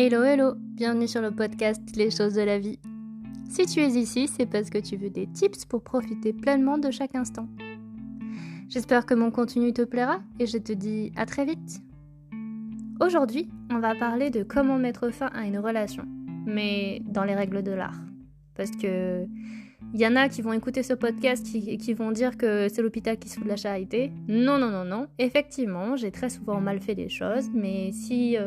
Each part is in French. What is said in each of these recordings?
Hello, hello, bienvenue sur le podcast Les choses de la vie. Si tu es ici, c'est parce que tu veux des tips pour profiter pleinement de chaque instant. J'espère que mon contenu te plaira et je te dis à très vite. Aujourd'hui, on va parler de comment mettre fin à une relation, mais dans les règles de l'art. Parce que il y en a qui vont écouter ce podcast et qui vont dire que c'est l'hôpital qui se fout de la charité. Non. Effectivement, j'ai très souvent mal fait les choses, mais si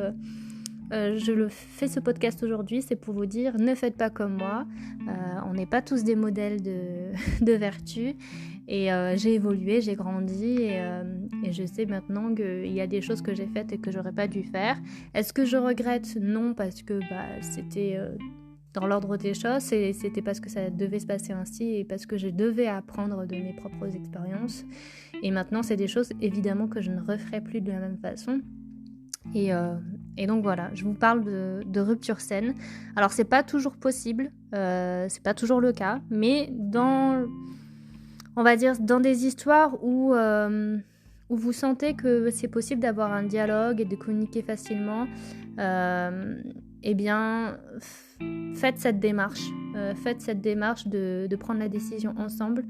je fais ce podcast aujourd'hui, c'est pour vous dire, ne faites pas comme moi. On n'est pas tous des modèles de vertu. Et j'ai évolué, j'ai grandi et je sais maintenant qu'il y a des choses que j'ai faites et que j'aurais pas dû faire. Est-ce que je regrette ? Non, parce que c'était dans l'ordre des choses, c'était parce que ça devait se passer ainsi et parce que je devais apprendre de mes propres expériences. Et maintenant, c'est des choses évidemment que je ne referai plus de la même façon. Et donc voilà, je vous parle de rupture saine. Alors c'est pas toujours possible, c'est pas toujours le cas, mais on va dire dans des histoires où vous sentez que c'est possible d'avoir un dialogue et de communiquer facilement, eh bien faites cette démarche. De prendre la décision ensemble.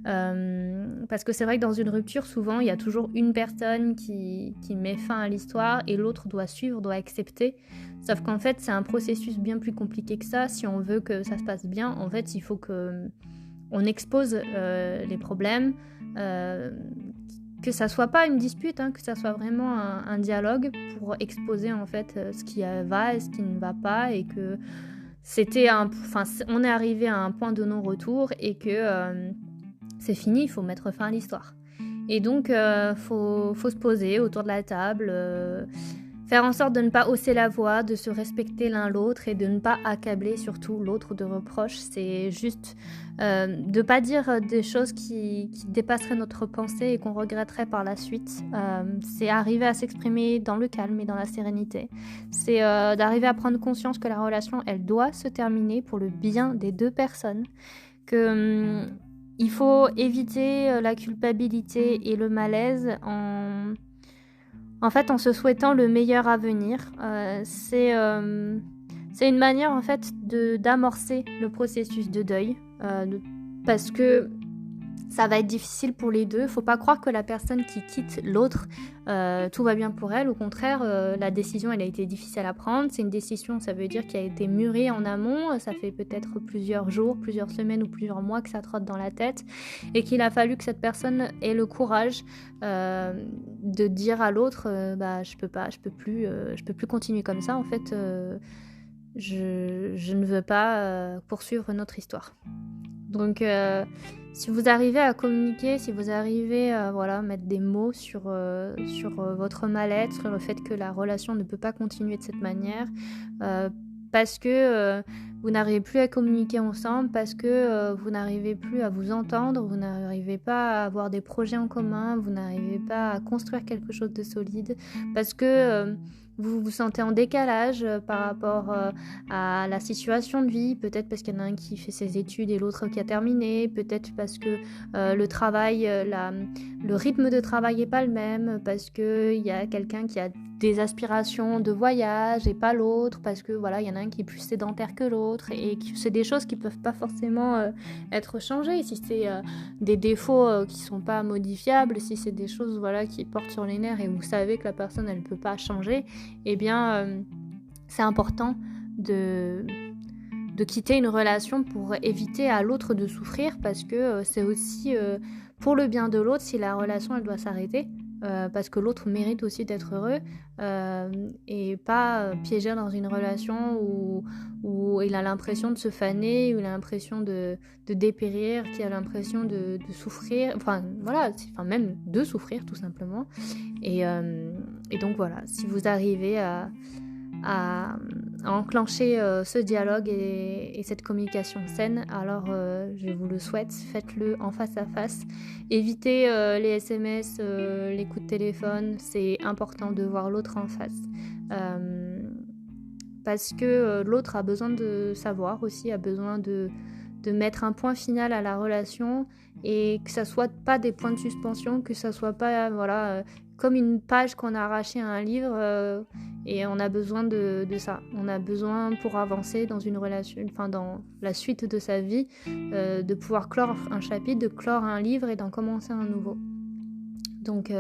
Parce que c'est vrai que dans une rupture, souvent, il y a toujours une personne qui met fin à l'histoire et l'autre doit suivre, doit accepter. Sauf qu'en fait, c'est un processus bien plus compliqué que ça. Si on veut que ça se passe bien, en fait, il faut qu'on expose les problèmes, que ça soit pas une dispute, que ça soit vraiment un dialogue pour exposer en fait ce qui va et ce qui ne va pas, et que on est arrivé à un point de non-retour et que c'est fini, il faut mettre fin à l'histoire. Et donc, faut se poser autour de la table, faire en sorte de ne pas hausser la voix, de se respecter l'un l'autre et de ne pas accabler surtout l'autre de reproches. C'est juste de ne pas dire des choses qui dépasseraient notre pensée et qu'on regretterait par la suite. C'est arriver à s'exprimer dans le calme et dans la sérénité. C'est d'arriver à prendre conscience que la relation, elle doit se terminer pour le bien des deux personnes. Il faut éviter la culpabilité et le malaise en se souhaitant le meilleur à venir. C'est une manière en fait d'amorcer le processus de deuil, parce que ça va être difficile pour les deux. Faut pas croire que la personne qui quitte l'autre, tout va bien pour elle. Au contraire, la décision, elle a été difficile à prendre. C'est une décision, ça veut dire, qui a été mûrie en amont. Ça fait peut-être plusieurs jours, plusieurs semaines ou plusieurs mois que ça trotte dans la tête. Et qu'il a fallu que cette personne ait le courage de dire à l'autre, je peux plus continuer comme ça. En fait, je ne veux pas poursuivre notre histoire. Donc, si vous arrivez à communiquer, si vous arrivez à mettre des mots sur votre mal-être, sur le fait que la relation ne peut pas continuer de cette manière, parce que vous n'arrivez plus à communiquer ensemble, parce que vous n'arrivez plus à vous entendre, vous n'arrivez pas à avoir des projets en commun, vous n'arrivez pas à construire quelque chose de solide, parce que vous vous sentez en décalage par rapport à la situation de vie, peut-être parce qu'il y en a un qui fait ses études et l'autre qui a terminé, peut-être parce que le travail, le rythme de travail n'est pas le même, parce qu'il y a quelqu'un qui a des aspirations de voyage et pas l'autre, parce que il y en a un qui est plus sédentaire que l'autre, et c'est des choses qui peuvent pas forcément être changées. Si c'est des défauts qui sont pas modifiables, si c'est des choses qui portent sur les nerfs et vous savez que la personne elle peut pas changer, eh bien c'est important de quitter une relation pour éviter à l'autre de souffrir, parce que c'est aussi pour le bien de l'autre si la relation elle doit s'arrêter. Parce que l'autre mérite aussi d'être heureux et pas piégé dans une relation où il a l'impression de se faner, où il a l'impression de dépérir, qu'il a l'impression de souffrir, même de souffrir tout simplement. Et donc si vous arrivez à enclencher ce dialogue et cette communication saine, alors je vous le souhaite, faites-le en face à face. Évitez les SMS, les coups de téléphone, c'est important de voir l'autre en face. Parce que l'autre a besoin de savoir aussi, a besoin de mettre un point final à la relation, et que ça soit pas des points de suspension, que ça soit pas comme une page qu'on a arrachée à un livre Et on a besoin de ça. On a besoin pour avancer dans une relation, dans la suite de sa vie, de pouvoir clore un chapitre, de clore un livre et d'en commencer un nouveau. Donc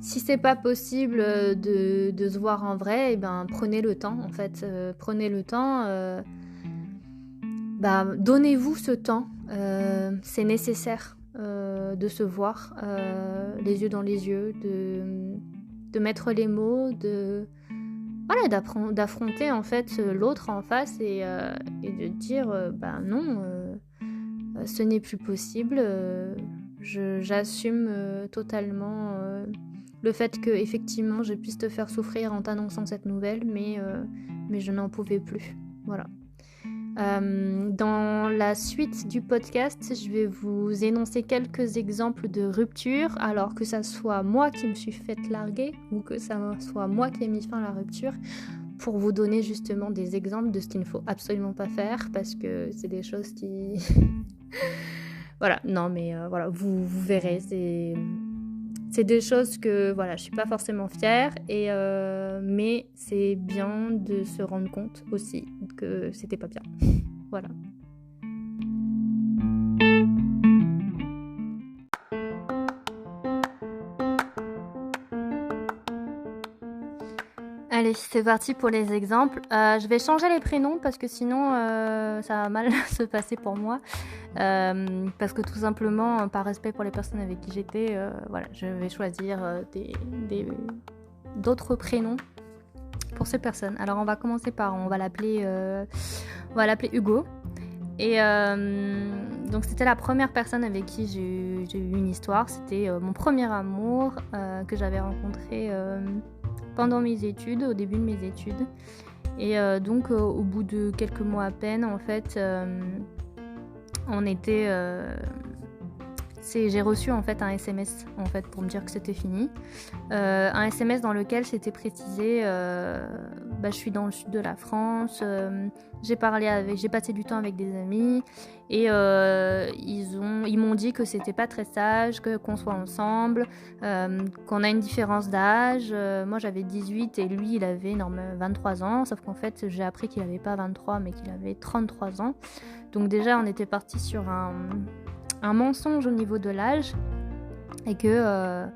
si c'est pas possible de se voir en vrai, prenez le temps en fait. Prenez le temps, donnez-vous ce temps. C'est nécessaire de se voir les yeux dans les yeux, de mettre les mots, d'affronter en fait l'autre en face et de dire non, ce n'est plus possible. J'assume totalement le fait que effectivement je puisse te faire souffrir en t'annonçant cette nouvelle, mais je n'en pouvais plus. Voilà. Dans la suite du podcast, je vais vous énoncer quelques exemples de rupture, alors que ça soit moi qui me suis faite larguer ou que ça soit moi qui ai mis fin à la rupture, pour vous donner justement des exemples de ce qu'il ne faut absolument pas faire, parce que c'est des choses qui... voilà, non mais voilà, vous verrez, c'est des choses que voilà, je suis pas forcément fière, mais c'est bien de se rendre compte aussi que c'était pas bien. Voilà. Allez, c'est parti pour les exemples. Je vais changer les prénoms parce que sinon ça va mal se passer pour moi. Parce que tout simplement, par respect pour les personnes avec qui j'étais, je vais choisir d'autres prénoms pour ces personnes. Alors on va commencer par, on va l'appeler Hugo. Et donc c'était la première personne avec qui j'ai eu une histoire. C'était mon premier amour que j'avais rencontré pendant mes études, au début de mes études. Et donc au bout de quelques mois à peine, en fait, j'ai reçu en fait un SMS en fait pour me dire que c'était fini. Un SMS dans lequel c'était précisé je suis dans le sud de la France, j'ai passé du temps avec des amis et ils m'ont dit que c'était pas très sage, qu'on soit ensemble, qu'on a une différence d'âge. Moi j'avais 18 et lui il avait 23 ans, sauf qu'en fait j'ai appris qu'il avait pas 23 mais qu'il avait 33 ans. Donc déjà on était parti sur un mensonge au niveau de l'âge et que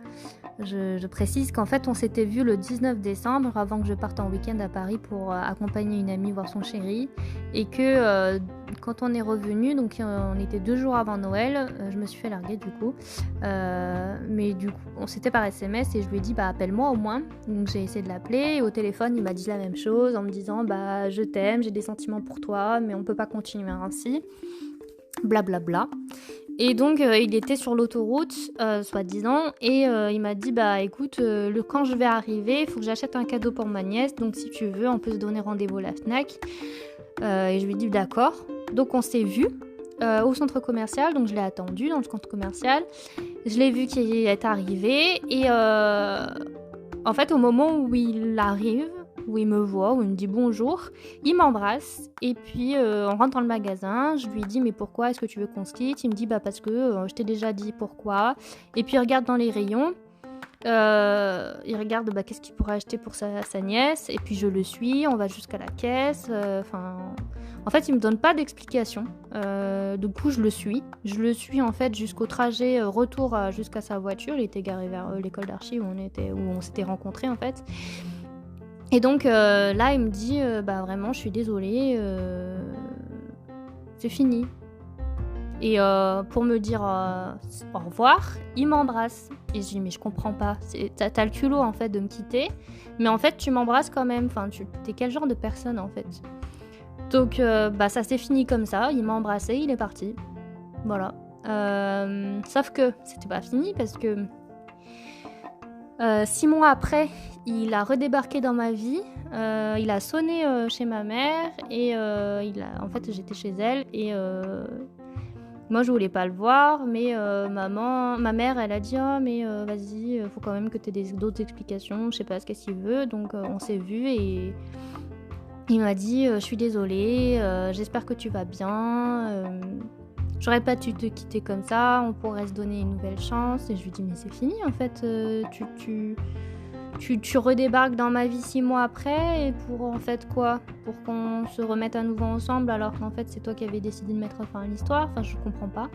je précise qu'en fait on s'était vu le 19 décembre avant que je parte en week-end à Paris pour accompagner une amie voir son chéri, et que quand on est revenu, donc on était 2 jours avant Noël, je me suis fait larguer du coup, mais du coup on s'était par SMS et je lui ai dit appelle-moi au moins. Donc j'ai essayé de l'appeler et au téléphone il m'a dit la même chose en me disant je t'aime, j'ai des sentiments pour toi mais on peut pas continuer ainsi, blablabla. Et donc il était sur l'autoroute soi-disant et il m'a dit écoute, quand je vais arriver il faut que j'achète un cadeau pour ma nièce, donc si tu veux on peut se donner rendez-vous à la Fnac. Et je lui ai dit d'accord. Donc on s'est vu au centre commercial, donc je l'ai attendu dans le centre commercial, je l'ai vu qu'il est arrivé et en fait au moment où il arrive, où il me voit, où il me dit bonjour, il m'embrasse et puis on rentre dans le magasin, je lui dis mais pourquoi est-ce que tu veux qu'on se quitte? Il me dit parce que je t'ai déjà dit pourquoi, et puis il regarde dans les rayons, il regarde qu'est-ce qu'il pourrait acheter pour sa nièce, et puis je le suis, on va jusqu'à la caisse, en fait il me donne pas d'explication, du coup je le suis en fait jusqu'au trajet retour jusqu'à sa voiture. Il était garé vers l'école d'archi où on s'était rencontrés en fait. Et donc là il me dit vraiment je suis désolée, c'est fini. Et pour me dire au revoir, il m'embrasse. Et je dis mais je comprends pas, t'as le culot en fait de me quitter, mais en fait tu m'embrasses quand même, t'es quel genre de personne en fait? Donc ça s'est fini comme ça, il m'a embrassé, il est parti. Voilà. Sauf que c'était pas fini parce que 6 mois après, il a redébarqué dans ma vie, il a sonné chez ma mère et en fait j'étais chez elle et moi je voulais pas le voir, mais ma mère elle a dit mais vas-y, faut quand même que t'aies d'autres explications, je sais pas ce qu'il veut. Donc on s'est vu et il m'a dit je suis désolée, j'espère que tu vas bien, j'aurais pas dû te quitter comme ça, on pourrait se donner une nouvelle chance. Et je lui dis mais c'est fini en fait, tu tu redébarques dans ma vie 6 mois après, et pour en fait quoi? Pour qu'on se remette à nouveau ensemble, alors qu'en fait c'est toi qui avais décidé de mettre fin à l'histoire. Enfin, je comprends pas.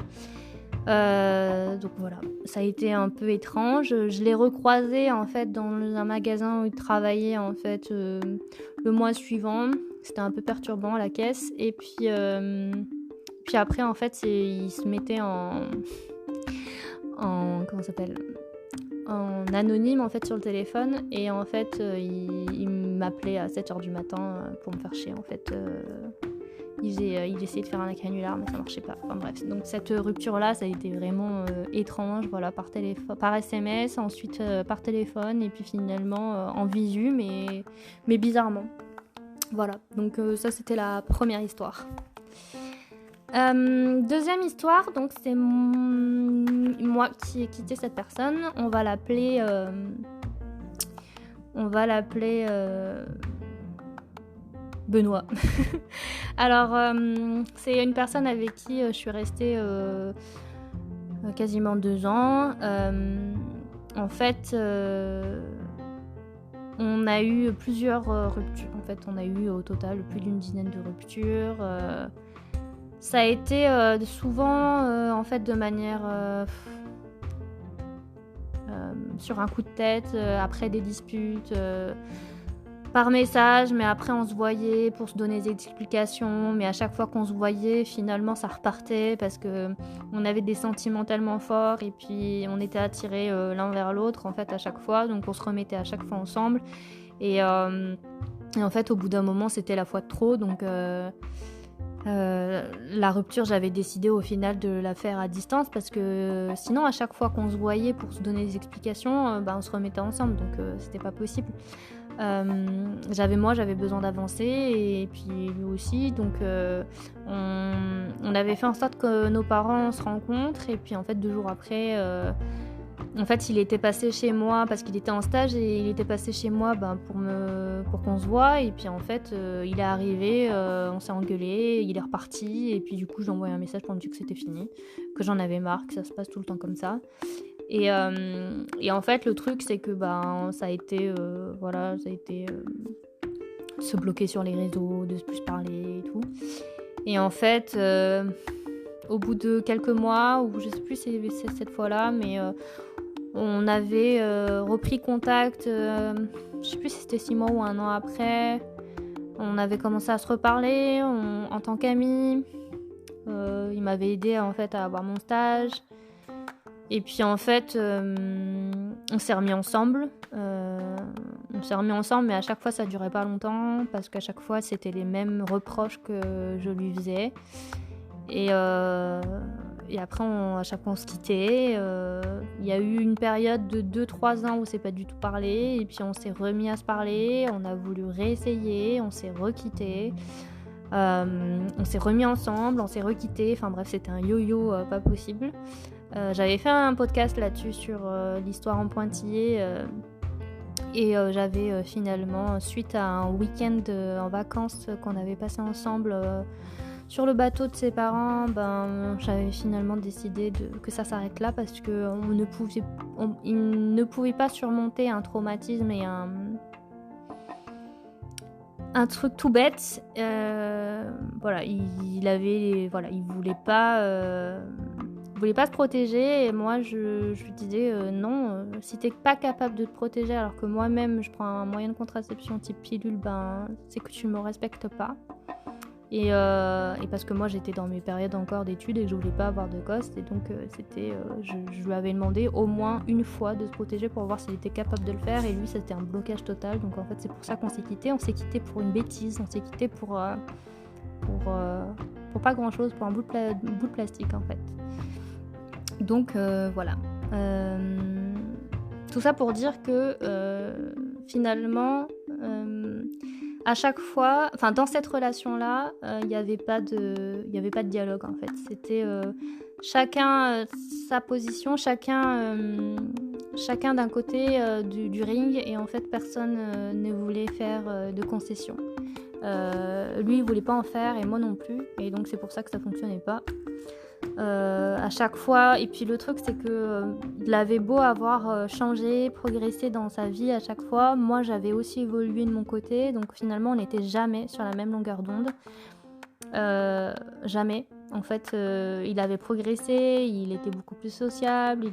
Donc voilà, ça a été un peu étrange. Je l'ai recroisé en fait dans un magasin où il travaillait en fait le mois suivant. C'était un peu perturbant à la caisse. Et puis après en fait il se mettait en comment ça s'appelle, en anonyme en fait sur le téléphone, et en fait il m'appelait à 7h du matin pour me faire chier en fait. Il essayait de faire un canular, mais ça marchait pas. Enfin bref, donc cette rupture-là, ça a été vraiment étrange, voilà, par SMS, ensuite par téléphone, et puis finalement en visu, mais bizarrement. Voilà, donc ça c'était la première histoire. Deuxième histoire, donc c'est moi qui ai quitté cette personne. On va l'appeler Benoît. Alors, c'est une personne avec qui je suis restée quasiment 2 ans. En fait, on a eu plusieurs ruptures. En fait, on a eu au total plus d'une dizaine de ruptures. Ça a été souvent, en fait, de manière sur un coup de tête, après des disputes. Par message, mais après on se voyait pour se donner des explications, mais à chaque fois qu'on se voyait, finalement ça repartait parce que on avait des sentiments tellement forts, et puis on était attirés l'un vers l'autre en fait à chaque fois, donc on se remettait à chaque fois ensemble, et en fait au bout d'un moment c'était la fois de trop, donc la rupture, j'avais décidé au final de la faire à distance, parce que sinon à chaque fois qu'on se voyait pour se donner des explications, on se remettait ensemble, donc c'était pas possible. J'avais besoin d'avancer, et puis lui aussi, donc on avait fait en sorte que nos parents se rencontrent, et puis en fait 2 jours après, en fait il était passé chez moi parce qu'il était en stage, et il était passé chez moi pour qu'on se voit, et puis en fait il est arrivé, on s'est engueulé, il est reparti, et puis du coup j'ai envoyé un message pour me dire que c'était fini, que j'en avais marre, que ça se passe tout le temps comme ça. Et en fait le truc c'est que ça a été se bloquer sur les réseaux, de plus parler et tout. Et en fait au bout de quelques mois, ou je sais plus si c'est cette fois-là, mais on avait repris contact, je sais plus si c'était 6 mois ou 1 an après. On avait commencé à se reparler en tant qu'amis. Il m'avait aidé en fait à avoir mon stage. Et puis en fait, on s'est remis ensemble. Mais à chaque fois ça durait pas longtemps, parce qu'à chaque fois c'était les mêmes reproches que je lui faisais. Et après, à chaque fois on se quittait. Il y a eu une période de 2-3 ans où on s'est pas du tout parlé, et puis on s'est remis à se parler, on a voulu réessayer, on s'est requitté. On s'est remis ensemble, on s'est requitté. Enfin bref, c'était un yo-yo pas possible. J'avais fait un podcast là-dessus sur l'histoire en pointillé, et j'avais finalement, suite à un week-end en vacances qu'on avait passé ensemble sur le bateau de ses parents, j'avais finalement décidé que ça s'arrête là, parce que il ne pouvait pas surmonter un traumatisme et un truc tout bête. Il voulait pas se protéger, et moi je lui disais non, si t'es pas capable de te protéger alors que moi-même je prends un moyen de contraception type pilule, c'est que tu me respectes pas. Et parce que moi j'étais dans mes périodes encore d'études et que je voulais pas avoir de gosse, et donc je lui avais demandé au moins une fois de se protéger pour voir s'il était capable de le faire, et lui c'était un blocage total. Donc en fait c'est pour ça qu'on s'est quitté. On s'est quitté pour une bêtise, on s'est quitté pour pas grand chose, pour un bout de plastique en fait. Donc voilà. Tout ça pour dire que finalement à chaque fois, dans cette relation-là, il n'y avait pas de dialogue en fait. C'était chacun sa position, chacun d'un côté du ring, et en fait personne ne voulait faire de concessions. Lui il voulait pas en faire, et moi non plus, et donc c'est pour ça que ça fonctionnait pas. à chaque fois. Et puis le truc, c'est que il avait beau avoir changé, progressé dans sa vie à chaque fois, moi j'avais aussi évolué de mon côté, donc finalement on n'était jamais sur la même longueur d'onde. Jamais. En fait, il avait progressé, il était beaucoup plus sociable,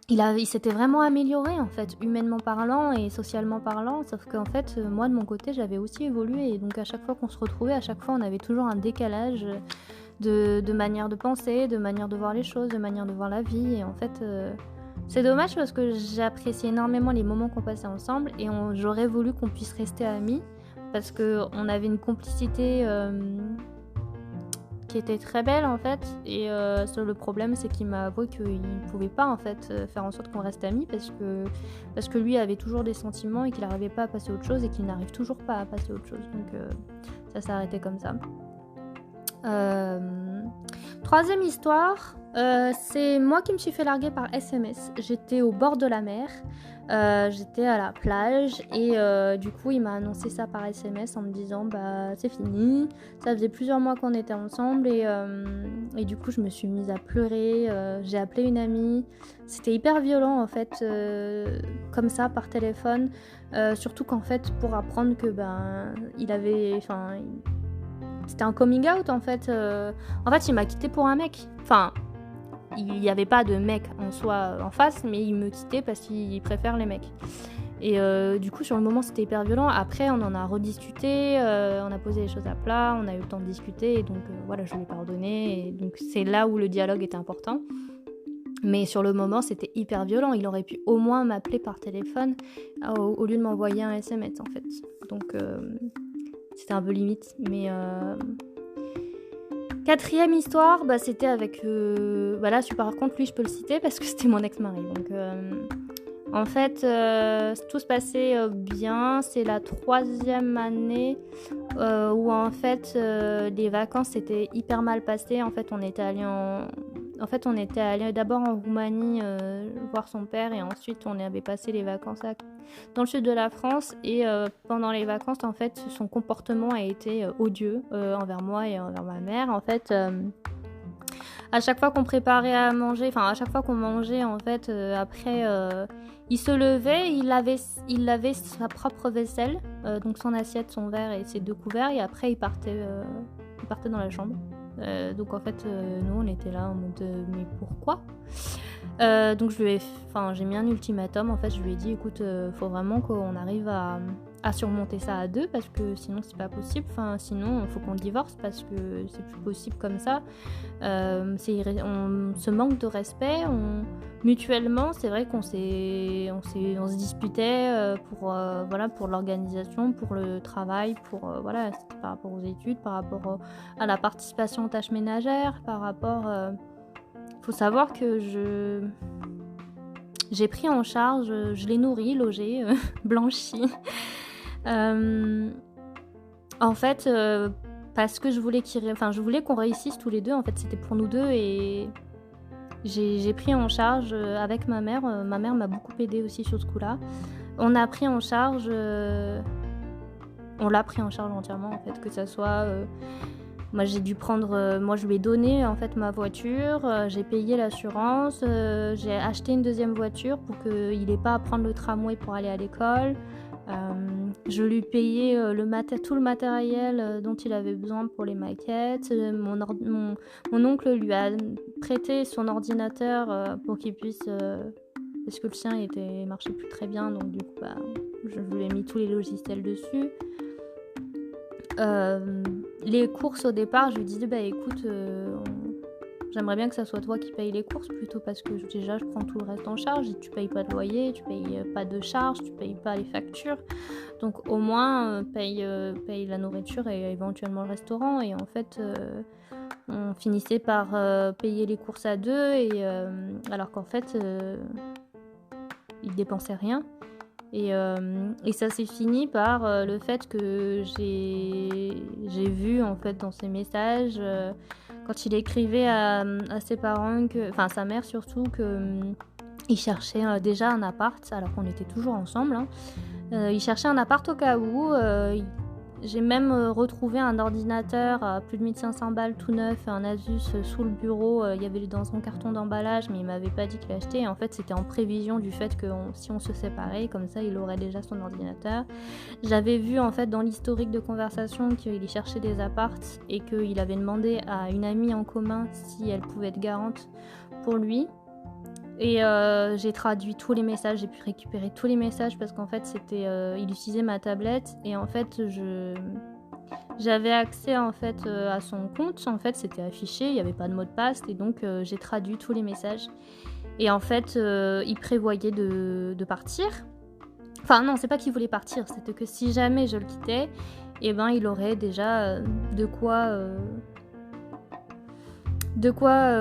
il s'était vraiment amélioré en fait, humainement parlant et socialement parlant, sauf qu'en fait, moi de mon côté, j'avais aussi évolué, et donc à chaque fois qu'on se retrouvait, à chaque fois on avait toujours un décalage de manière de penser, de manière de voir les choses, de manière de voir la vie, et en fait, c'est dommage parce que j'apprécie énormément les moments qu'on passait ensemble, et j'aurais voulu qu'on puisse rester amis, parce qu'on avait une complicité qui était très belle en fait, et le problème c'est qu'il m'a avoué qu'il pouvait pas en fait faire en sorte qu'on reste amis, parce que lui avait toujours des sentiments et qu'il n'arrivait pas à passer à autre chose, et qu'il n'arrive toujours pas à passer à autre chose, donc ça s'est arrêté comme ça. Troisième histoire, c'est moi qui me suis fait larguer par SMS. J'étais au bord de la mer, j'étais à la plage, et du coup il m'a annoncé ça par SMS en me disant bah c'est fini. Ça faisait plusieurs mois qu'on était ensemble, et du coup je me suis mise à pleurer, j'ai appelé une amie. C'était hyper violent en fait, comme ça par téléphone, surtout qu'en fait pour apprendre que c'était un coming out en fait. En fait, il m'a quitté pour un mec. Enfin, il n'y avait pas de mec en soi en face, mais il me quittait parce qu'il préfère les mecs. Et du coup, sur le moment, c'était hyper violent. Après, on en a rediscuté, on a posé les choses à plat, on a eu le temps de discuter, et donc voilà, je lui ai pardonné. Et donc c'est là où le dialogue était important. Mais sur le moment, c'était hyper violent. Il aurait pu au moins m'appeler par téléphone au lieu de m'envoyer un SMS en fait. Donc c'était un peu limite, mais quatrième histoire, c'était avec là par contre lui je peux le citer parce que c'était mon ex-mari, donc en fait tout se passait bien. C'est la 3e année où en fait les vacances s'étaient hyper mal passées. En fait on était allé d'abord en Roumanie voir son père, et ensuite on avait passé les vacances dans le sud de la France, et pendant les vacances en fait son comportement a été odieux envers moi et envers ma mère. En fait à chaque fois qu'on préparait à manger, enfin à chaque fois qu'on mangeait en fait, après il se levait, il lavait sa propre vaisselle, donc son assiette, son verre et ses 2 couverts, et après il partait dans la chambre. Donc en fait nous on était là en mode mais pourquoi? Donc j'ai mis un ultimatum en fait. Je lui ai dit écoute, faut vraiment qu'on arrive à surmonter ça à 2, parce que sinon c'est pas possible, sinon il faut qu'on divorce parce que c'est plus possible comme ça. On se manque de respect, mutuellement. C'est vrai on se disputait pour l'organisation, pour le travail, c'était par rapport aux études, par rapport à la participation aux tâches ménagères, par rapport faut savoir que j'ai pris en charge, je l'ai nourri, logé, blanchi. En fait, parce que je voulais qu'on réussisse tous les deux. En fait, c'était pour nous deux, et j'ai pris en charge avec ma mère. Ma mère m'a beaucoup aidée aussi sur ce coup-là. On l'a pris en charge entièrement en fait, que ça soit. Moi je lui ai donné en fait ma voiture, j'ai payé l'assurance, j'ai acheté une 2e voiture pour qu'il n'ait pas à prendre le tramway pour aller à l'école. Je lui payais tout le matériel dont il avait besoin pour les maquettes. Mon oncle lui a prêté son ordinateur pour qu'il puisse, parce que le sien marchait plus très bien, donc du coup je lui ai mis tous les logiciels dessus. Les courses au départ, je lui disais écoute, j'aimerais bien que ça soit toi qui paye les courses plutôt, parce que déjà je prends tout le reste en charge, et tu payes pas de loyer, tu payes pas de charges, tu payes pas les factures, donc au moins paye la nourriture et éventuellement le restaurant. Et en fait on finissait par payer les courses à 2, et alors qu'en fait il dépensait rien. Et ça s'est fini par le fait que j'ai vu en fait dans ses messages, quand il écrivait à ses parents, à sa mère surtout, qu'il cherchait déjà un appart alors qu'on était toujours ensemble. Il cherchait un appart au cas où. J'ai même retrouvé un ordinateur à plus de 1500 balles tout neuf, un Asus sous le bureau. Il y avait dans son carton d'emballage, mais il m'avait pas dit qu'il l'achetait. Et en fait, c'était en prévision du fait que si on se séparait, comme ça, il aurait déjà son ordinateur. J'avais vu en fait dans l'historique de conversation qu'il cherchait des apparts et qu'il avait demandé à une amie en commun si elle pouvait être garante pour lui. Et j'ai traduit tous les messages, j'ai pu récupérer tous les messages parce qu'en fait il utilisait ma tablette et en fait j'avais accès en fait à son compte, en fait c'était affiché, il n'y avait pas de mot de passe et donc j'ai traduit tous les messages. Et en fait il prévoyait de partir. Enfin non, c'est pas qu'il voulait partir, c'était que si jamais je le quittais, eh ben il aurait déjà de quoi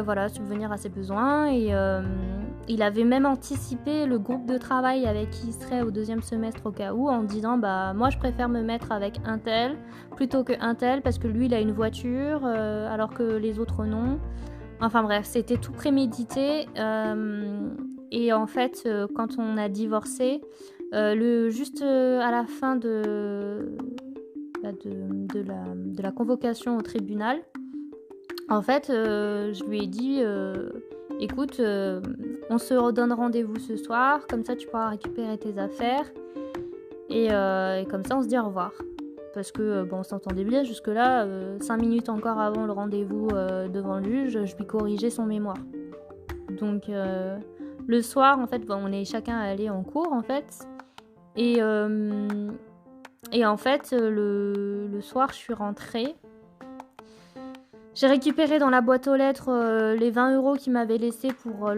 voilà, subvenir à ses besoins. Et il avait même anticipé le groupe de travail avec qui il serait au 2e semestre au cas où, en disant moi je préfère me mettre avec un tel plutôt que un tel parce que lui il a une voiture alors que les autres non. Enfin bref, c'était tout prémédité. Et en fait quand on a divorcé, juste à la fin de la convocation au tribunal, en fait, je lui ai dit écoute, on se redonne rendez-vous ce soir, comme ça tu pourras récupérer tes affaires et comme ça on se dit au revoir. Parce que on s'entendait bien jusque-là, 5 minutes encore avant le rendez-vous devant le juge, je lui corrigeais son mémoire. Donc le soir, en fait, on est chacun allé en cours en fait. Et en fait, le soir, je suis rentrée. J'ai récupéré dans la boîte aux lettres les 20 € qu'il m'avait laissé pour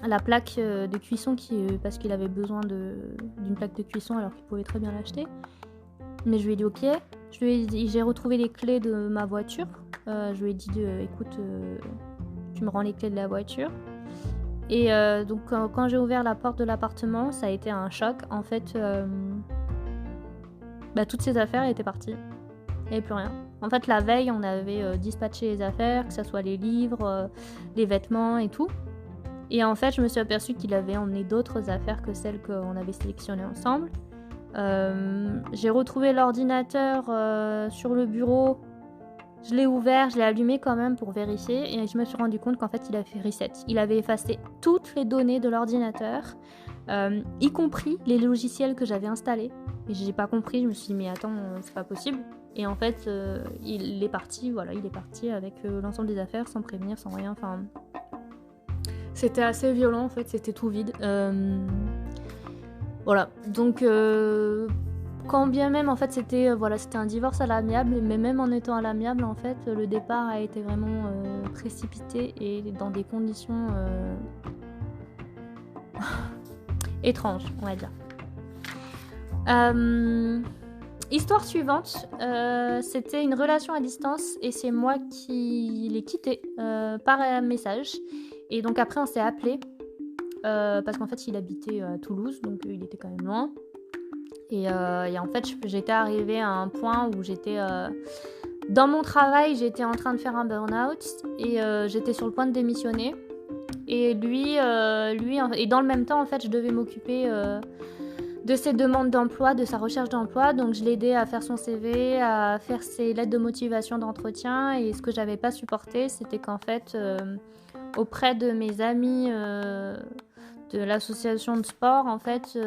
la plaque de cuisson parce qu'il avait besoin d'une plaque de cuisson alors qu'il pouvait très bien l'acheter. Mais je lui ai dit ok. J'ai retrouvé les clés de ma voiture. Je lui ai dit écoute, tu me rends les clés de la voiture. Et donc quand j'ai ouvert la porte de l'appartement, ça a été un choc. En fait, toutes ses affaires étaient parties. Il n'y avait plus rien. En fait, la veille, on avait dispatché les affaires, que ce soit les livres, les vêtements et tout. Et en fait, je me suis aperçue qu'il avait emmené d'autres affaires que celles qu'on avait sélectionnées ensemble. J'ai retrouvé l'ordinateur sur le bureau. Je l'ai ouvert, je l'ai allumé quand même pour vérifier. Et je me suis rendu compte qu'en fait, il avait fait reset. Il avait effacé toutes les données de l'ordinateur, y compris les logiciels que j'avais installés. Et j'ai pas compris, je me suis dit mais attends, c'est pas possible. Et en fait, il est parti avec l'ensemble des affaires sans prévenir, sans rien. Enfin, c'était assez violent en fait, c'était tout vide. Voilà, donc quand bien même en fait c'était un divorce à l'amiable, mais même en étant à l'amiable en fait, le départ a été vraiment précipité et dans des conditions étranges, on va dire. Histoire suivante, c'était une relation à distance et c'est moi qui l'ai quitté par message. Et donc après on s'est appelé parce qu'en fait il habitait à Toulouse, donc il était quand même loin. Et en fait j'étais arrivée à un point où j'étais dans mon travail, j'étais en train de faire un burn-out et j'étais sur le point de démissionner. Et lui et dans le même temps en fait je devais m'occuper de ses demandes d'emploi, de sa recherche d'emploi. Donc je l'ai aidé à faire son CV, à faire ses lettres de motivation d'entretien. Et ce que j'avais pas supporté, c'était qu'en fait, auprès de mes amis de l'association de sport, en fait,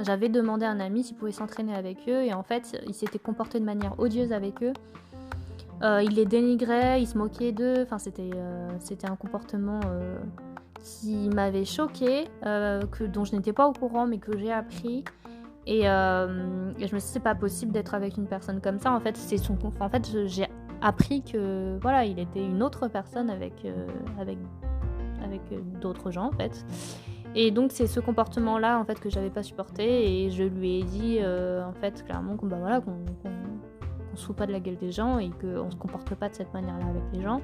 j'avais demandé à un ami s'il pouvait s'entraîner avec eux. Et en fait, il s'était comporté de manière odieuse avec eux. Il les dénigrait, il se moquait d'eux. Enfin, c'était un comportement qui m'avait choquée, dont je n'étais pas au courant mais que j'ai appris et je me suis dit c'est pas possible d'être avec une personne comme ça. En fait j'ai appris que voilà, il était une autre personne avec d'autres gens en fait. Et donc c'est ce comportement là en fait que j'avais pas supporté et je lui ai dit en fait clairement qu'on se fout pas de la gueule des gens et qu'on se comporte pas de cette manière là avec les gens.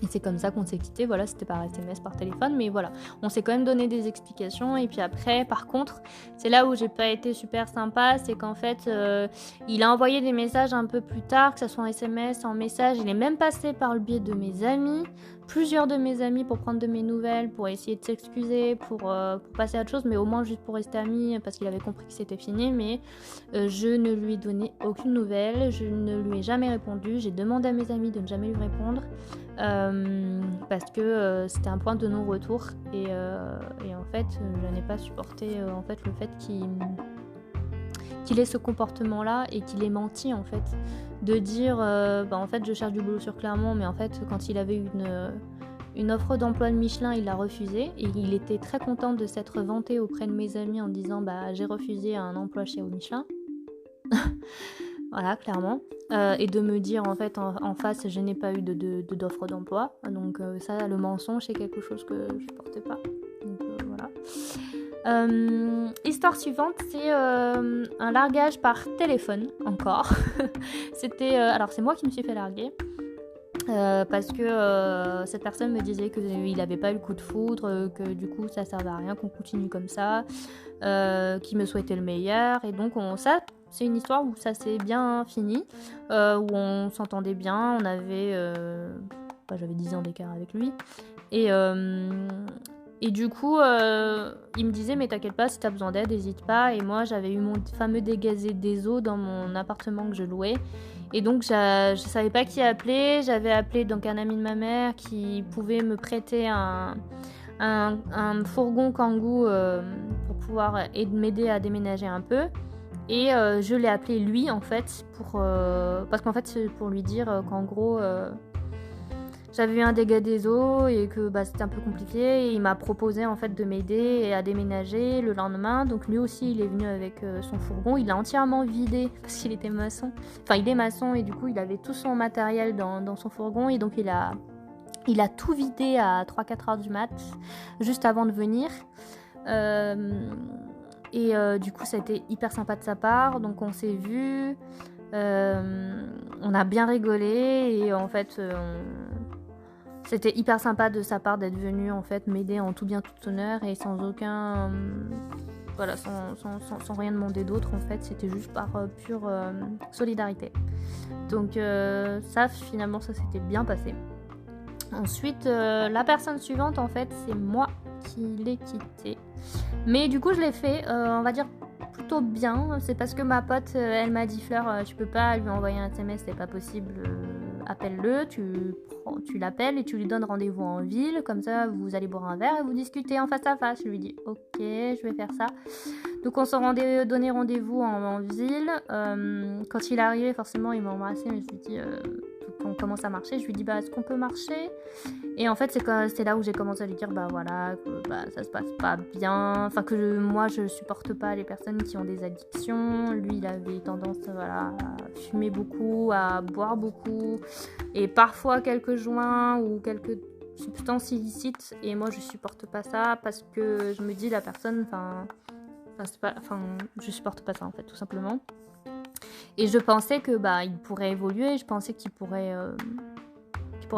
Et c'est comme ça qu'on s'est quitté, voilà, c'était par SMS, par téléphone, mais voilà, on s'est quand même donné des explications. Et puis après, par contre, c'est là où j'ai pas été super sympa, c'est qu'en fait, il a envoyé des messages un peu plus tard, que ce soit en SMS, en message, il est même passé par le biais de mes amis plusieurs de mes amis pour prendre de mes nouvelles, pour essayer de s'excuser, pour passer à autre chose, mais au moins juste pour rester amis, parce qu'il avait compris que c'était fini, mais je ne lui ai donné aucune nouvelle, je ne lui ai jamais répondu, j'ai demandé à mes amis de ne jamais lui répondre, parce que c'était un point de non-retour, et en fait, je n'ai pas supporté en fait, le fait qu'il ait ce comportement-là et qu'il ait menti en fait, de dire en fait je cherche du boulot sur Clermont, mais en fait quand il avait une offre d'emploi de Michelin, il l'a refusée et il était très content de s'être vanté auprès de mes amis en disant j'ai refusé un emploi chez Michelin. Voilà, clairement. Et de me dire en fait en face je n'ai pas eu d'offre d'emploi, donc ça, le mensonge, c'est quelque chose que je portais pas, donc voilà. Histoire suivante, c'est un largage par téléphone, encore. C'était alors c'est moi qui me suis fait larguer, parce que cette personne me disait qu'il n'avait pas eu le coup de foudre, que du coup ça servait à rien qu'on continue comme ça, qu'il me souhaitait le meilleur, et donc ça c'est une histoire où ça s'est bien fini, où on s'entendait bien, on avait j'avais 10 ans d'écart avec lui, et du coup, il me disait, mais t'inquiète pas, si t'as besoin d'aide, n'hésite pas. Et moi, j'avais eu mon fameux dégazé des eaux dans mon appartement que je louais. Et donc, je savais pas qui appeler. J'avais appelé donc un ami de ma mère qui pouvait me prêter un fourgon Kangoo pour pouvoir m'aider à déménager un peu. Et je l'ai appelé lui, en fait, parce qu'en fait, c'est pour lui dire qu'en gros... j'avais eu un dégât des eaux et que c'était un peu compliqué, et il m'a proposé en fait de m'aider à déménager le lendemain. Donc lui aussi il est venu avec son fourgon, il l'a entièrement vidé parce qu'il était maçon. Enfin il est maçon et du coup il avait tout son matériel dans son fourgon, et donc il a tout vidé à 3-4 heures du mat juste avant de venir. Du coup ça a été hyper sympa de sa part, donc on s'est vus, on a bien rigolé, et en fait c'était hyper sympa de sa part d'être venu en fait m'aider en tout bien tout honneur et sans aucun sans rien demander d'autre en fait, c'était juste par pure solidarité. Donc ça finalement ça s'était bien passé. Ensuite la personne suivante en fait c'est moi qui l'ai quitté, mais du coup je l'ai fait on va dire plutôt bien. C'est parce que ma pote elle m'a dit, Fleur, tu peux pas lui envoyer un SMS, c'est pas possible, appelle-le, tu l'appelles et tu lui donnes rendez-vous en ville, comme ça vous allez boire un verre et vous discutez en face à face. Je lui dis ok, je vais faire ça. Donc on s'est donné rendez-vous en ville. Quand il est arrivé, forcément il m'a embrassé, mais je lui dis on commence à marcher, je lui dis est-ce qu'on peut marcher? Et en fait c'est là où j'ai commencé à lui dire voilà que ça se passe pas bien, enfin que moi je supporte pas les personnes qui ont des addictions. Lui il avait tendance à fumer beaucoup, à boire beaucoup, et parfois quelques joints ou quelques substances illicites, et moi je supporte pas ça parce que je me dis la personne je supporte pas ça en fait, tout simplement. Et je pensais que il pourrait évoluer, je pensais qu'il pourrait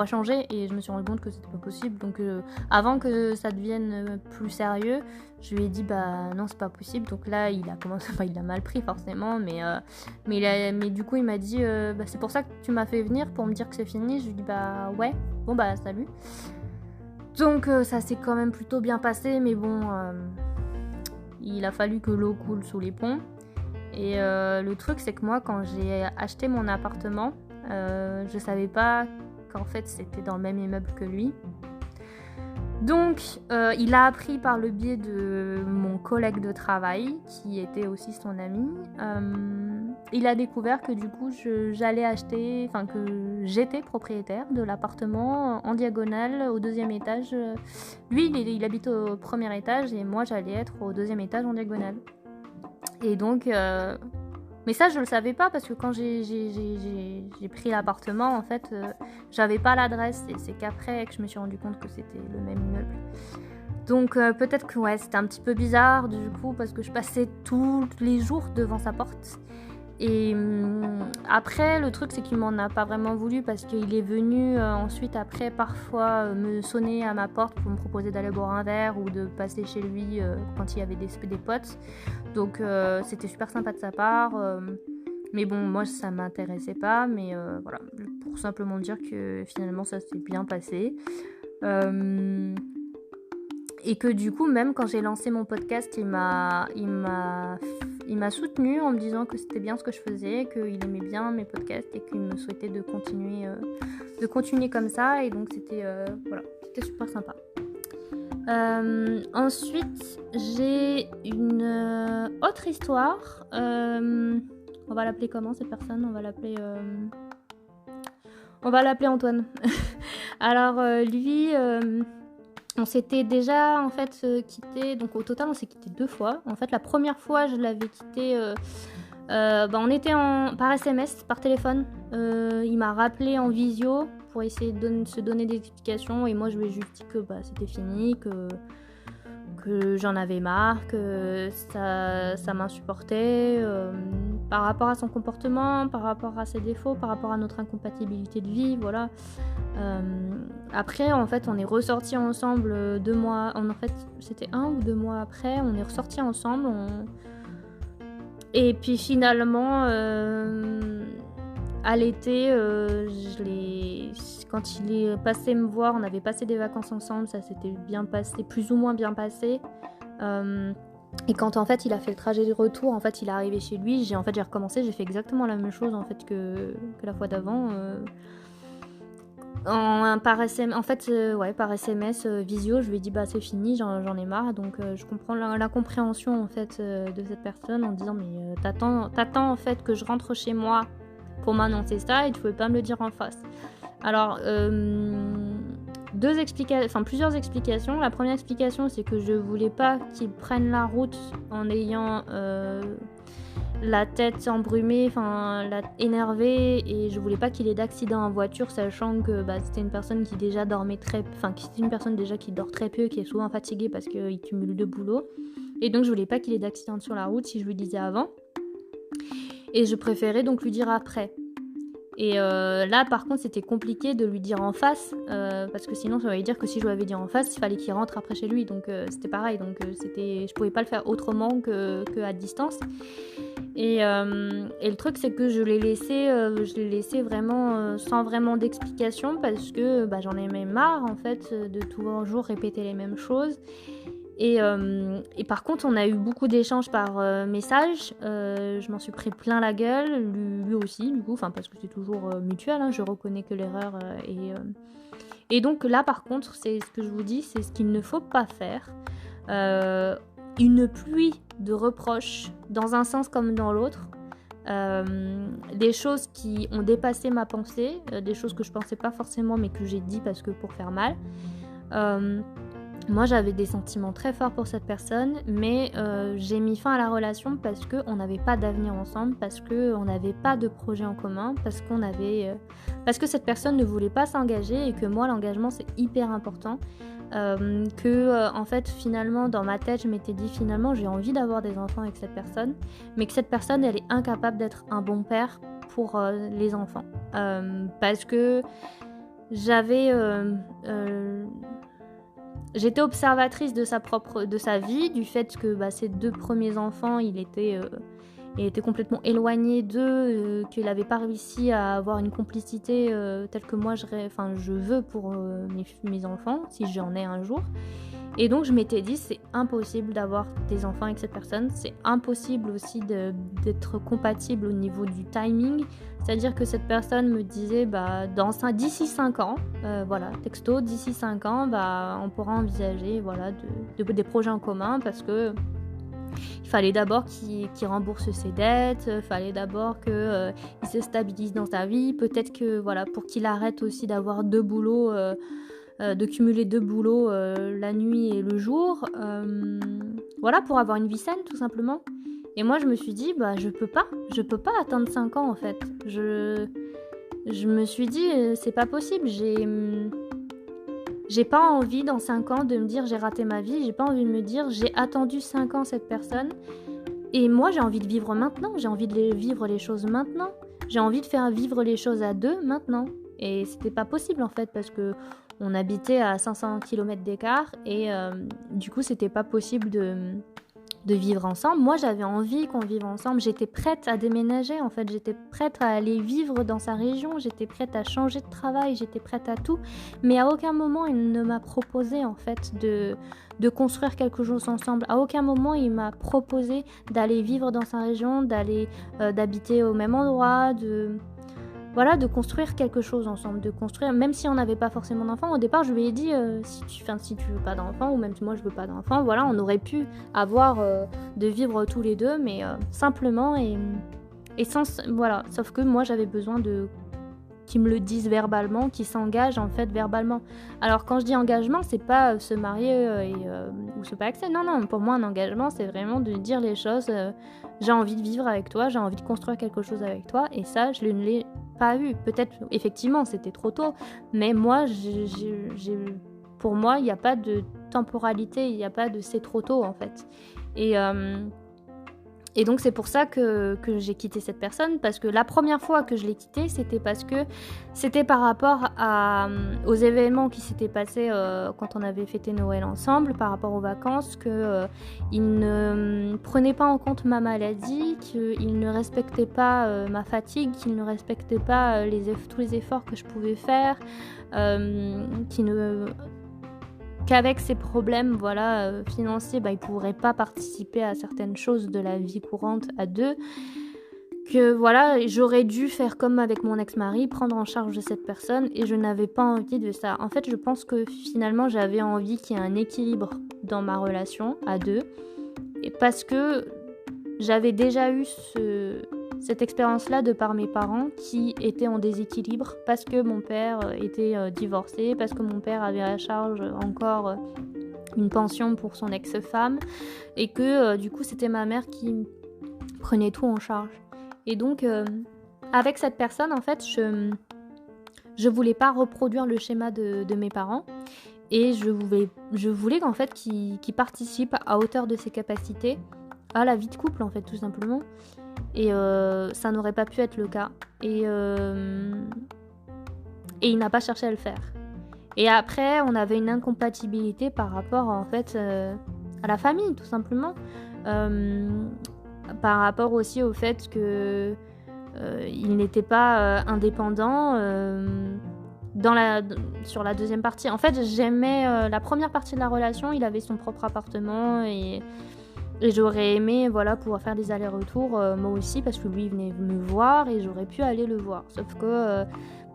changer, et je me suis rendu compte que c'était pas possible. Donc avant que ça devienne plus sérieux, je lui ai dit non c'est pas possible. Donc là il a commencé, il a mal pris forcément, mais du coup il m'a dit c'est pour ça que tu m'as fait venir, pour me dire que c'est fini. Je lui ai dit ouais, bon salut. Donc ça s'est quand même plutôt bien passé, mais bon il a fallu que l'eau coule sous les ponts. Et le truc c'est que moi quand j'ai acheté mon appartement, je savais pas qu'en fait c'était dans le même immeuble que lui. Donc il a appris par le biais de mon collègue de travail qui était aussi son ami. Il a découvert que du coup que j'étais propriétaire de l'appartement en diagonale au 2e étage. Lui il habite au 1er étage et moi j'allais être au 2e étage en diagonale. Et donc mais ça je le savais pas, parce que quand j'ai pris l'appartement en fait j'avais pas l'adresse, et c'est qu'après que je me suis rendu compte que c'était le même immeuble. Donc peut-être que c'était un petit peu bizarre du coup, parce que je passais tous les jours devant sa porte. Et après le truc c'est qu'il m'en a pas vraiment voulu, parce qu'il est venu ensuite après parfois me sonner à ma porte pour me proposer d'aller boire un verre ou de passer chez lui quand il y avait des potes. Donc c'était super sympa de sa part, mais bon moi ça m'intéressait pas, mais voilà, pour simplement dire que finalement ça s'est bien passé. Et que du coup, même quand j'ai lancé mon podcast, il m'a soutenu en me disant que c'était bien ce que je faisais, qu'il aimait bien mes podcasts et qu'il me souhaitait de continuer comme ça. Et donc c'était super sympa. Ensuite, j'ai une autre histoire. On va l'appeler comment cette personne ? On va l'appeler Antoine. Alors lui, on s'était déjà en fait quitté. Donc au total, on s'est quitté 2 fois. En fait, la première fois, je l'avais quitté. On était par SMS, par téléphone. Il m'a rappelé en visio pour essayer de se donner des explications. Et moi, je lui ai juste dit que c'était fini, que j'en avais marre, que ça m'insupportait par rapport à son comportement, par rapport à ses défauts, par rapport à notre incompatibilité de vie, voilà. Après, en fait, on est ressortis ensemble 2 mois. En fait, c'était 1 ou 2 mois après, on est ressortis ensemble. Et puis finalement, à l'été, quand il est passé me voir, on avait passé des vacances ensemble, ça s'était bien passé, plus ou moins bien passé. Et quand en fait il a fait le trajet de retour, en fait il est arrivé chez lui, j'ai recommencé, j'ai fait exactement la même chose en fait que la fois d'avant. Par SMS, visio, je lui ai dit c'est fini, j'en ai marre. Donc je comprends l'incompréhension en fait de cette personne en disant mais t'attends en fait que je rentre chez moi pour m'annoncer ça et tu pouvais pas me le dire en face. Alors plusieurs explications. La première explication, c'est que je voulais pas qu'il prenne la route en ayant la tête embrumée, énervée, et je voulais pas qu'il ait d'accident en voiture, sachant que c'était une personne qui déjà dormait qui dort très peu, qui est souvent fatiguée parce qu'il cumule 2 boulots, et donc je voulais pas qu'il ait d'accident sur la route si je lui disais avant, et je préférais donc lui dire après. Et là par contre c'était compliqué de lui dire en face parce que sinon ça voulait dire que si je lui avais dit en face il fallait qu'il rentre après chez lui, donc c'était pareil, donc je pouvais pas le faire autrement que à distance. Et le truc c'est que je l'ai laissé vraiment sans vraiment d'explication parce que j'en aimais marre en fait de toujours répéter les mêmes choses. Et par contre, on a eu beaucoup d'échanges par message. Je m'en suis pris plein la gueule, lui aussi, du coup, parce que c'est toujours mutuel, je reconnais que l'erreur. Et donc là, par contre, c'est ce que je vous dis, c'est ce qu'il ne faut pas faire. Une pluie de reproches, dans un sens comme dans l'autre. Des choses qui ont dépassé ma pensée, des choses que je pensais pas forcément, mais que j'ai dit parce que pour faire mal. Moi j'avais des sentiments très forts pour cette personne, mais j'ai mis fin à la relation parce qu'on n'avait pas d'avenir ensemble, parce qu'on n'avait pas de projet en commun, parce que cette personne ne voulait pas s'engager et que moi l'engagement c'est hyper important. En fait finalement dans ma tête je m'étais dit finalement j'ai envie d'avoir des enfants avec cette personne, mais que cette personne elle est incapable d'être un bon père pour les enfants, parce que j'étais observatrice de sa vie, du fait que ses 2 premiers enfants, il était complètement éloigné d'eux, qu'il n'avait pas réussi à avoir une complicité telle que moi je veux pour mes enfants, si j'en ai un jour. Et donc je m'étais dit c'est impossible d'avoir des enfants avec cette personne, c'est impossible aussi d'être compatible au niveau du timing, c'est-à-dire que cette personne me disait d'ici 5 ans, texto, d'ici 5 ans, on pourra envisager des projets en commun, parce que il fallait d'abord qu'il rembourse ses dettes, il fallait d'abord qu'il se stabilise dans sa vie, peut-être que pour qu'il arrête aussi d'avoir 2 boulots, de cumuler 2 boulots la nuit et le jour, pour avoir une vie saine tout simplement. Et moi je me suis dit je peux pas attendre 5 ans en fait. Je me suis dit c'est pas possible, j'ai pas envie dans 5 ans de me dire j'ai raté ma vie, j'ai pas envie de me dire j'ai attendu 5 ans cette personne, et moi j'ai envie de vivre maintenant, j'ai envie de vivre les choses maintenant, j'ai envie de faire vivre les choses à 2 maintenant. Et c'était pas possible en fait parce que on habitait à 500 km d'écart et du coup c'était pas possible de vivre ensemble. Moi, j'avais envie qu'on vive ensemble. J'étais prête à déménager, en fait. J'étais prête à aller vivre dans sa région. J'étais prête à changer de travail. J'étais prête à tout. Mais à aucun moment, il ne m'a proposé, en fait, de construire quelque chose ensemble. À aucun moment, il m'a proposé d'aller vivre dans sa région, d'habiter au même endroit, de construire quelque chose ensemble, de construire, même si on n'avait pas forcément d'enfants. Au départ, je lui ai dit, si tu veux pas d'enfants, ou même si moi je veux pas d'enfants, voilà, on aurait pu avoir de vivre tous les deux, mais simplement et sans, voilà. Sauf que moi, j'avais besoin qu'ils me le disent verbalement, qu'ils s'engagent en fait verbalement. Alors quand je dis engagement, c'est pas se marier ou se pacter. Non, pour moi un engagement, c'est vraiment de dire les choses. J'ai envie de vivre avec toi, j'ai envie de construire quelque chose avec toi, et ça, je ne l'ai pas eu. Peut-être, effectivement, c'était trop tôt, mais moi, pour moi, il n'y a pas de temporalité, il n'y a pas de c'est trop tôt en fait. Et donc c'est pour ça que j'ai quitté cette personne, parce que la première fois que je l'ai quitté, c'était parce que c'était par rapport aux événements qui s'étaient passés quand on avait fêté Noël ensemble, par rapport aux vacances, qu'il ne prenait pas en compte ma maladie, qu'il ne respectait pas ma fatigue, qu'il ne respectait pas tous les efforts que je pouvais faire, qu'avec ses problèmes financiers, il ne pourrait pas participer à certaines choses de la vie courante à deux, que j'aurais dû faire comme avec mon ex-mari, prendre en charge de cette personne, et je n'avais pas envie de ça. En fait, je pense que finalement, j'avais envie qu'il y ait un équilibre dans ma relation à deux, et parce que j'avais déjà eu cette expérience-là de par mes parents qui étaient en déséquilibre, parce que mon père était divorcé, parce que mon père avait à charge encore une pension pour son ex-femme, et que du coup c'était ma mère qui prenait tout en charge. Et donc avec cette personne, en fait, je voulais pas reproduire le schéma de mes parents, et je voulais qu'en fait qu'il participe à hauteur de ses capacités à la vie de couple, en fait, tout simplement. Et ça n'aurait pas pu être le cas. Et il n'a pas cherché à le faire. Et après, on avait une incompatibilité par rapport, en fait, à la famille, tout simplement. Par rapport aussi au fait que il n'était pas indépendant sur la deuxième partie. En fait, j'aimais la première partie de la relation. Il avait son propre appartement, et j'aurais aimé pouvoir faire des allers-retours moi aussi, parce que lui il venait me voir et j'aurais pu aller le voir. Sauf que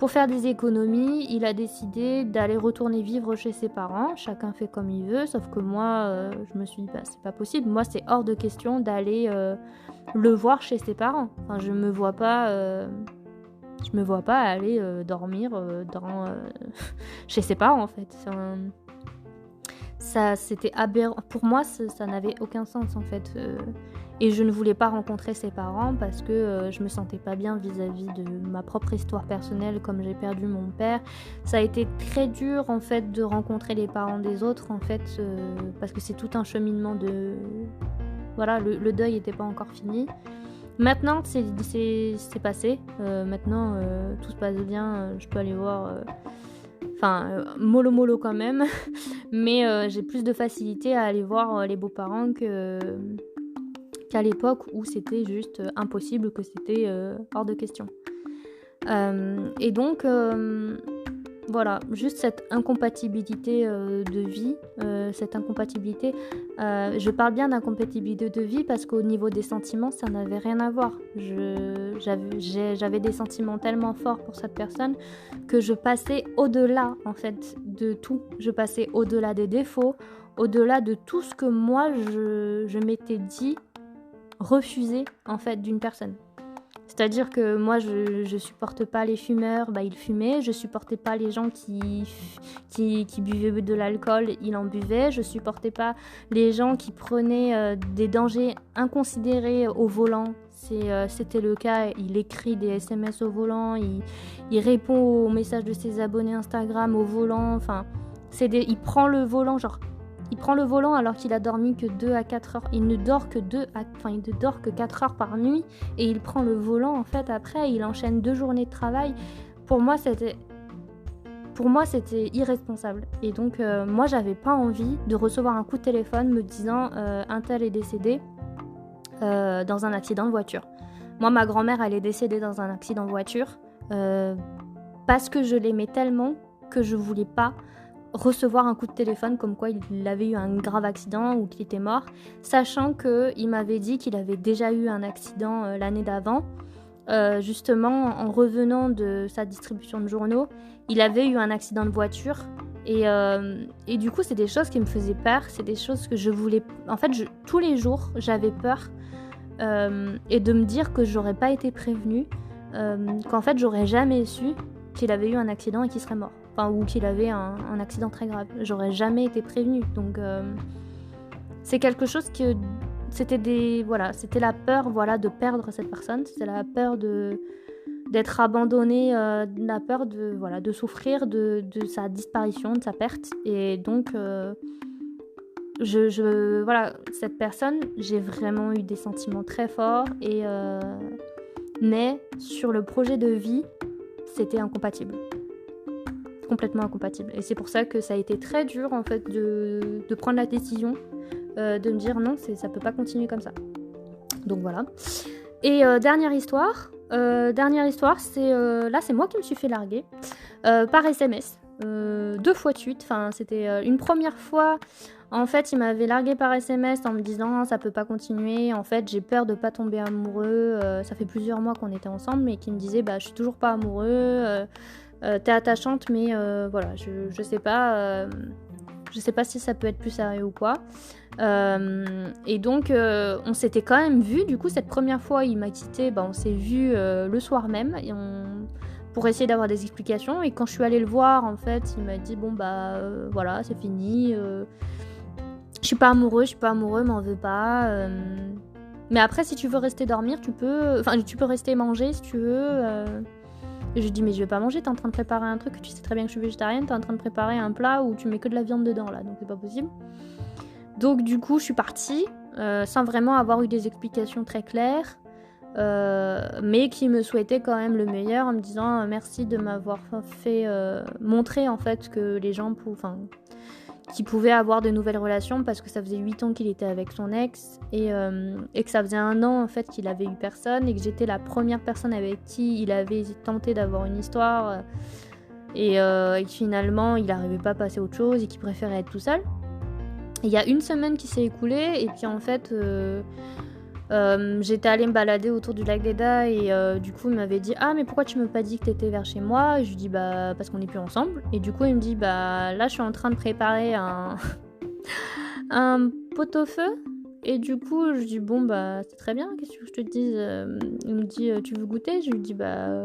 pour faire des économies, il a décidé d'aller retourner vivre chez ses parents. Chacun fait comme il veut, sauf que moi je me suis dit c'est pas possible. Moi c'est hors de question d'aller le voir chez ses parents. Enfin, je me vois pas aller dormir chez ses parents, en fait. Ça, c'était aberrant. Pour moi, ça n'avait aucun sens, en fait. Et je ne voulais pas rencontrer ses parents parce que je me sentais pas bien vis-à-vis de ma propre histoire personnelle, comme j'ai perdu mon père. Ça a été très dur, en fait, de rencontrer les parents des autres, en fait, parce que c'est tout un cheminement de... le deuil n'était pas encore fini. Maintenant, c'est passé. Maintenant, tout se passe bien. Je peux aller voir... mollo quand même, mais j'ai plus de facilité à aller voir les beaux-parents qu'à l'époque où c'était juste impossible, que c'était hors de question. Et donc, juste cette incompatibilité de vie, cette incompatibilité, je parle bien d'incompatibilité de vie parce qu'au niveau des sentiments, ça n'avait rien à voir. J'avais des sentiments tellement forts pour cette personne que je passais au-delà, en fait, de tout. Je passais au-delà des défauts, au-delà de tout ce que moi, je m'étais dit refuser, en fait, d'une personne. C'est-à-dire que moi, je supporte pas les fumeurs, il fumait. Je supportais pas les gens qui buvaient de l'alcool, il en buvait. Je supportais pas les gens qui prenaient des dangers inconsidérés au volant. C'était le cas. Il écrit des SMS au volant, il répond aux messages de ses abonnés Instagram au volant. Enfin, il prend le volant, il prend le volant alors qu'il a dormi que 2 à 4 heures. Il ne dort que 4 heures par nuit, et il prend le volant, en fait, après, il enchaîne 2 journées de travail. Pour moi, c'était pour moi, c'était irresponsable. Et donc, moi, j'avais pas envie de recevoir un coup de téléphone me disant un tel est décédé dans un accident de voiture. Moi, ma grand-mère, elle est décédée dans un accident de voiture parce que je l'aimais tellement que je voulais pas recevoir un coup de téléphone comme quoi il avait eu un grave accident ou qu'il était mort, sachant qu'il m'avait dit qu'il avait déjà eu un accident l'année d'avant. Justement, en revenant de sa distribution de journaux, il avait eu un accident de voiture et du coup, c'est des choses qui me faisaient peur, c'est des choses que je voulais... En fait, tous les jours, j'avais peur et de me dire que j'aurais pas été prévenue, qu'en fait, j'aurais jamais su qu'il avait eu un accident et qu'il serait mort. Enfin, ou qu'il avait un accident très grave. J'aurais jamais été prévenue. Donc, c'est quelque chose que... C'était la peur de perdre cette personne. C'était la peur d'être abandonnée, la peur de souffrir de sa disparition, de sa perte. Et donc, cette personne, j'ai vraiment eu des sentiments très forts. Mais sur le projet de vie, c'était incompatible. Complètement incompatible. Et c'est pour ça que ça a été très dur en fait de prendre la décision de me dire non, ça peut pas continuer comme ça. Donc voilà. Et dernière histoire, c'est moi qui me suis fait larguer par SMS 2 fois de suite. Enfin, c'était une première fois. En fait, il m'avait largué par SMS en me disant ça peut pas continuer. En fait, j'ai peur de pas tomber amoureux. Ça fait plusieurs mois qu'on était ensemble, mais qui me disait je suis toujours pas amoureux. T'es attachante, mais voilà, je sais pas. Je sais pas si ça peut être plus sérieux ou quoi. Et donc, on s'était quand même vu. Du coup, cette première fois, il m'a quitté. On s'est vu le soir même. Pour essayer d'avoir des explications. Et quand je suis allée le voir, en fait, il m'a dit voilà, c'est fini. Je suis pas amoureux, m'en veux pas. Mais après, si tu veux rester dormir, tu peux. Enfin, tu peux rester manger si tu veux. Et je lui dis mais je vais pas manger, t'es en train de préparer un truc, tu sais très bien que je suis végétarienne, t'es en train de préparer un plat où tu mets que de la viande dedans là, donc c'est pas possible. Donc du coup je suis partie sans vraiment avoir eu des explications très claires, mais qui me souhaitait quand même le meilleur en me disant merci de m'avoir fait montrer en fait que les gens qui pouvaient avoir de nouvelles relations parce que ça faisait 8 ans qu'il était avec son ex et que ça faisait 1 an en fait qu'il avait eu personne et que j'étais la première personne avec qui il avait tenté d'avoir une histoire et que finalement il n'arrivait pas à passer à autre chose et qu'il préférait être tout seul. Il y a 1 semaine qui s'est écoulée et puis en fait j'étais allée me balader autour du lac d'Eda et du coup il m'avait dit mais pourquoi tu m'as pas dit que t'étais vers chez moi? Et je lui dis parce qu'on n'est plus ensemble. Et du coup il me dit là je suis en train de préparer un pot-au-feu. Et du coup je lui dis c'est très bien, qu'est-ce que je te dise? Il me dit tu veux goûter? Je lui dis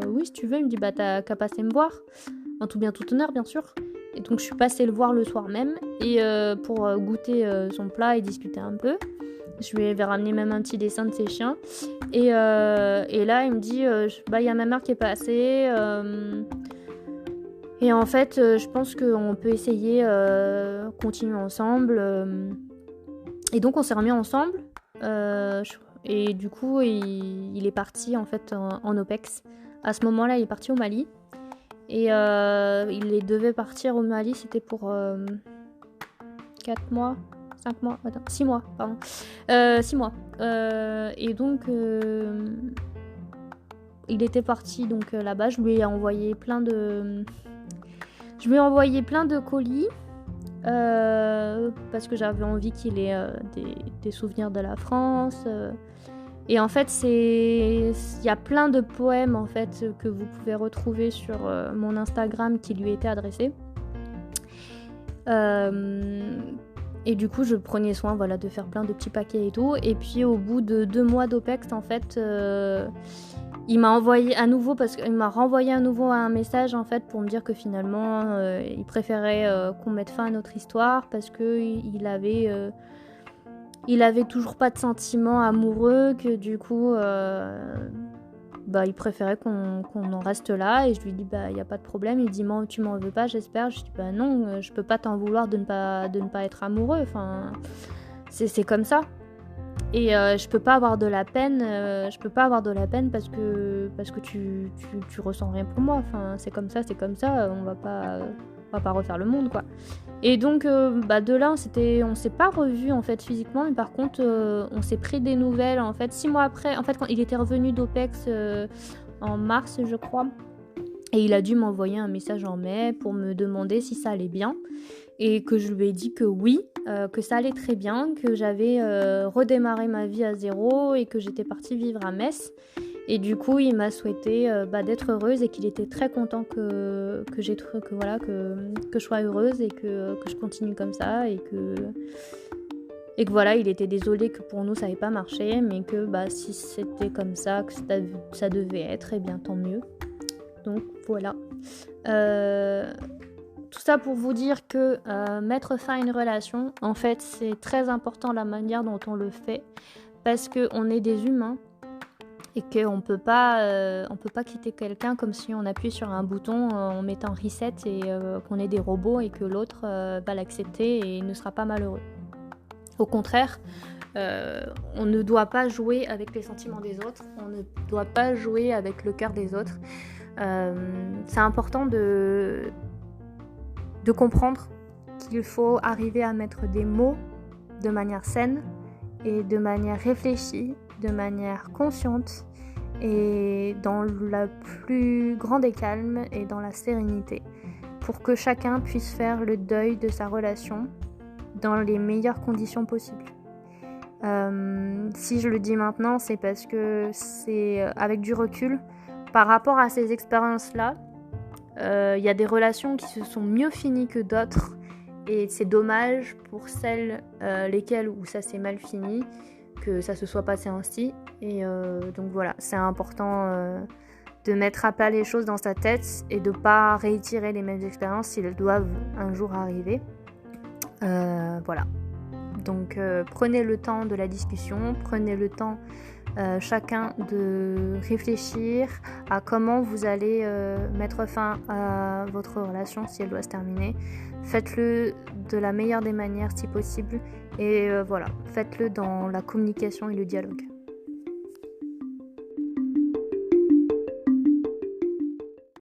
oui si tu veux. Il me dit t'as qu'à passer me voir, en tout bien tout honneur bien sûr. Et donc je suis passée le voir le soir même et pour goûter son plat et discuter un peu. Je lui avais ramené même un petit dessin de ses chiens. Et là, il me dit y a ma mère qui est passée. Et en fait, je pense qu'on peut essayer continuer ensemble. Et donc, on s'est remis ensemble. Et du coup, il est parti en fait en OPEX. À ce moment-là, il est parti au Mali. Et il devait partir au Mali, c'était pour 4 mois. 5 mois, 6 mois, pardon. 6 mois. Et donc, il était parti donc là-bas. Je lui ai envoyé plein de colis parce que j'avais envie qu'il ait des souvenirs de la France. Et en fait, il y a plein de poèmes en fait que vous pouvez retrouver sur mon Instagram qui lui étaient adressés. Et du coup, je prenais soin de faire plein de petits paquets et tout. Et puis, au bout de 2 mois d'OPEX, en fait, il m'a renvoyé à nouveau un message, en fait, pour me dire que finalement, il préférait qu'on mette fin à notre histoire parce qu'il avait toujours pas de sentiments amoureux, que du coup... il préférait qu'on en reste là. Et je lui dis il y a pas de problème. Il dit tu m'en veux pas, j'espère. Je dis non, je peux pas t'en vouloir de ne pas être amoureux, enfin c'est comme ça. Et je peux pas avoir de la peine, parce que tu ressens rien pour moi. Enfin, c'est comme ça, on va pas refaire le monde, quoi. Et donc, de là, on s'est pas revus, en fait, physiquement, mais par contre, on s'est pris des nouvelles, en fait, 6 mois après. En fait, quand il était revenu d'OPEX en mars, je crois, et il a dû m'envoyer un message en mai pour me demander si ça allait bien. Et que je lui ai dit que oui, que ça allait très bien, que j'avais redémarré ma vie à zéro et que j'étais partie vivre à Metz. Et du coup, il m'a souhaité d'être heureuse et qu'il était très content que je sois heureuse et que je continue comme ça et que voilà, il était désolé que pour nous ça n'avait pas marché, mais que si c'était comme ça, que ça devait être, et bien tant mieux. Donc voilà. Tout ça pour vous dire que mettre fin à une relation, en fait, c'est très important la manière dont on le fait, parce qu'on est des humains et qu'on peut pas quitter quelqu'un comme si on appuie sur un bouton en mettant reset et qu'on est des robots et que l'autre va l'accepter et ne sera pas malheureux. Au contraire, on ne doit pas jouer avec les sentiments des autres, on ne doit pas jouer avec le cœur des autres. C'est important de comprendre qu'il faut arriver à mettre des mots de manière saine et de manière réfléchie, de manière consciente et dans le plus grand des calmes et dans la sérénité pour que chacun puisse faire le deuil de sa relation dans les meilleures conditions possibles. Si je le dis maintenant, c'est parce que c'est avec du recul par rapport à ces expériences-là. Y a des relations qui se sont mieux finies que d'autres et c'est dommage pour celles lesquelles où ça s'est mal fini que ça se soit passé ainsi et donc voilà, c'est important de mettre à plat les choses dans sa tête et de pas réitérer les mêmes expériences si elles doivent un jour arriver. Voilà, donc prenez le temps de la discussion, prenez le temps chacun de réfléchir à comment vous allez mettre fin à votre relation si elle doit se terminer. Faites-le de la meilleure des manières si possible et voilà, faites-le dans la communication et le dialogue.